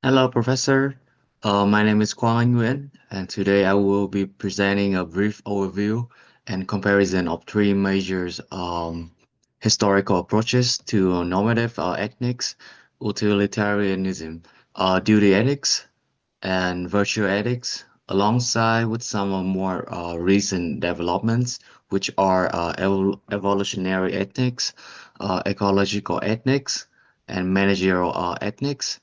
Hello, Professor. My name is Quang Anh Nguyen, and today I will be presenting a brief overview and comparison of three major historical approaches to normative ethics, utilitarianism, duty ethics, and virtue ethics, alongside with some more recent developments, which are evolutionary ethics, ecological ethics, and managerial ethics.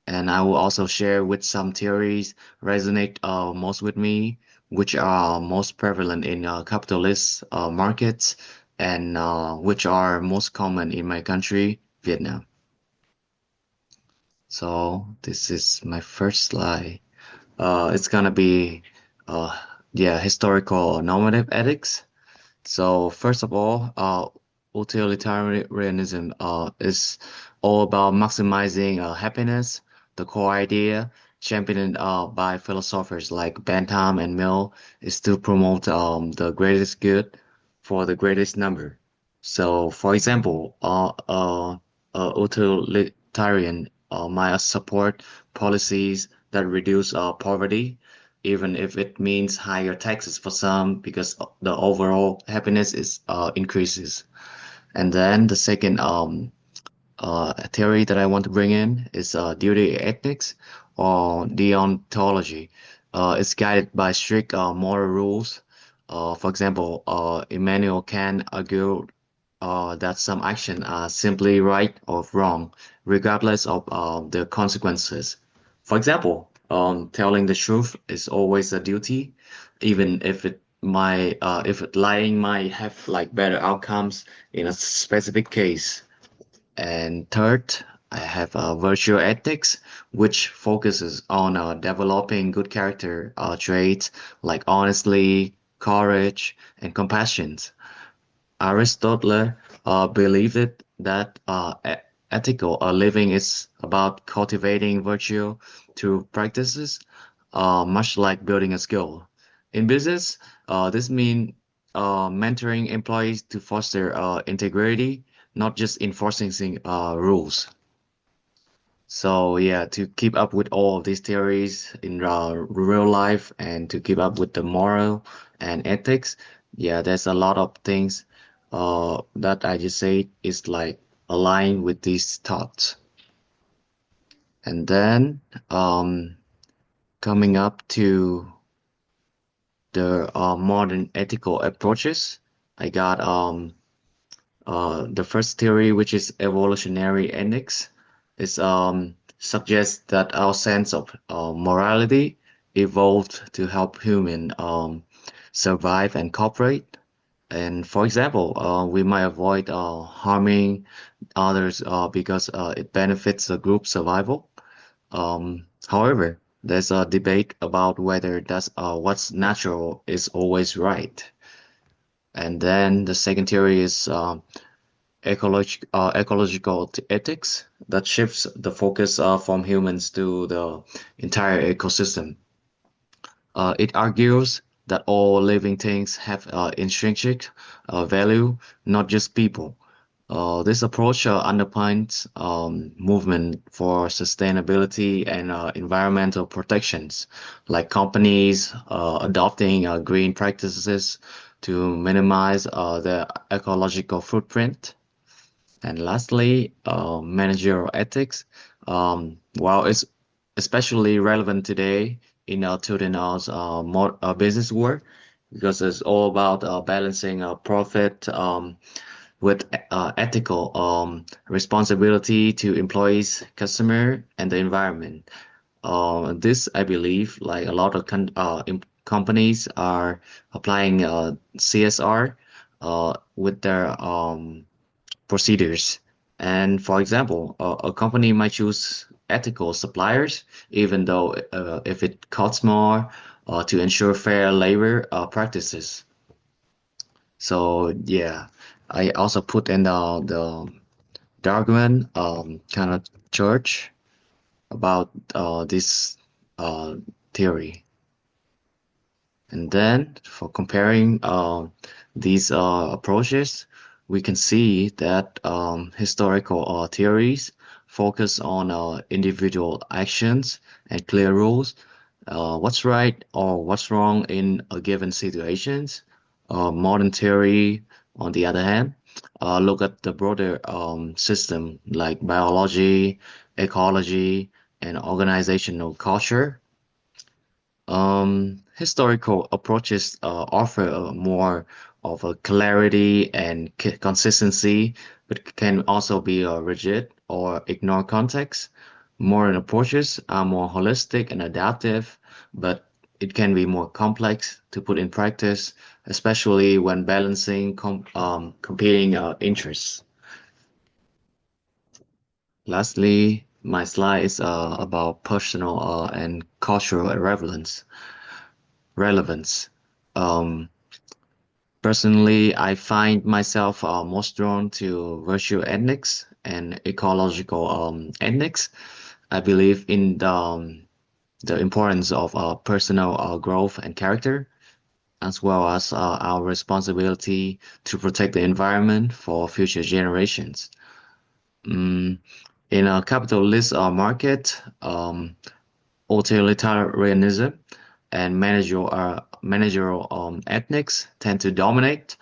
And I will also share with some theories resonate most with me, which are most prevalent in capitalist markets and which are most common in my country, Vietnam. So this is my first slide. It's gonna be, uh, yeah, historical normative ethics. So first of all, utilitarianism is all about maximizing happiness. The core idea, championed by philosophers like Bentham and Mill, is to promote the greatest good for the greatest number. So, for example, utilitarian might support policies that reduce poverty, even if it means higher taxes for some, because the overall happiness is increases. And then the second theory that I want to bring in is duty ethics or deontology. It's guided by strict moral rules. For example, Immanuel Kant argued that some actions are simply right or wrong, regardless of the consequences. For example, telling the truth is always a duty, even if lying might have like better outcomes in a specific case. And third, I have virtue ethics, which focuses on developing good character traits like honesty, courage, and compassion. Aristotle believed that ethical living is about cultivating virtue through practices, much like building a skill. In business, this means mentoring employees to foster integrity, not just enforcing rules. So yeah, to keep up with all of these theories in real life and to keep up with the moral and ethics, yeah, there's a lot of things that I just say is like aligned with these thoughts. And then coming up to the modern ethical approaches, I got the first theory, which is evolutionary ethics, is suggests that our sense of morality evolved to help human survive and cooperate. And for example, we might avoid harming others because it benefits the group survival. However, there's a debate about whether that's what's natural is always right. And then the second theory is ecological ethics that shifts the focus from humans to the entire ecosystem. It argues that all living things have intrinsic value, not just people. This approach underpins movement for sustainability and environmental protections, like companies adopting green practices to minimize their ecological footprint. And lastly, managerial ethics. While it's especially relevant today in our Tudin's more business work, because it's all about balancing profit with ethical responsibility to employees, customer, and the environment. This, I believe, like a lot of companies are applying CSR with their procedures. And for example, a company might choose ethical suppliers, even though if it costs more, to ensure fair labor practices. So yeah, I also put in the argument kind of church about this theory. And then for comparing these approaches, we can see that historical theories focus on individual actions and clear rules. What's right or what's wrong in a given situations. Modern theory, on the other hand, look at the broader system like biology, ecology, and organizational culture. Historical approaches offer more of a clarity and consistency, but can also be rigid or ignore context. Modern approaches are more holistic and adaptive, but it can be more complex to put in practice, especially when balancing competing interests. Lastly, my slide is about personal and cultural relevance. Um, Personally, I find myself most drawn to virtue ethics and ecological ethics. I believe in the importance of personal growth and character, as well as our responsibility to protect the environment for future generations. Mm, in a capitalist market, utilitarianism and managerial ethics tend to dominate.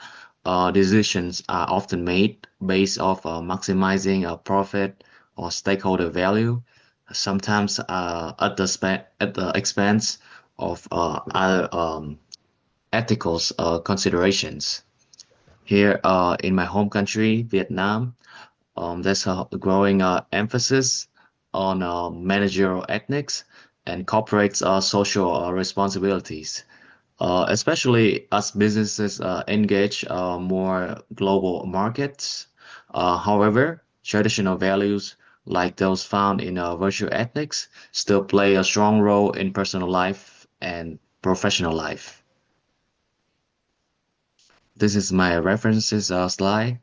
Decisions are often made based off maximizing a profit or stakeholder value, sometimes at the expense of other ethical considerations. Here in my home country, Vietnam, there's a growing emphasis on managerial ethics and corporate social responsibilities, especially as businesses engage more global markets. However, traditional values like those found in virtue ethics still play a strong role in personal life and professional life. This is my references slide,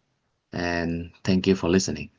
and thank you for listening.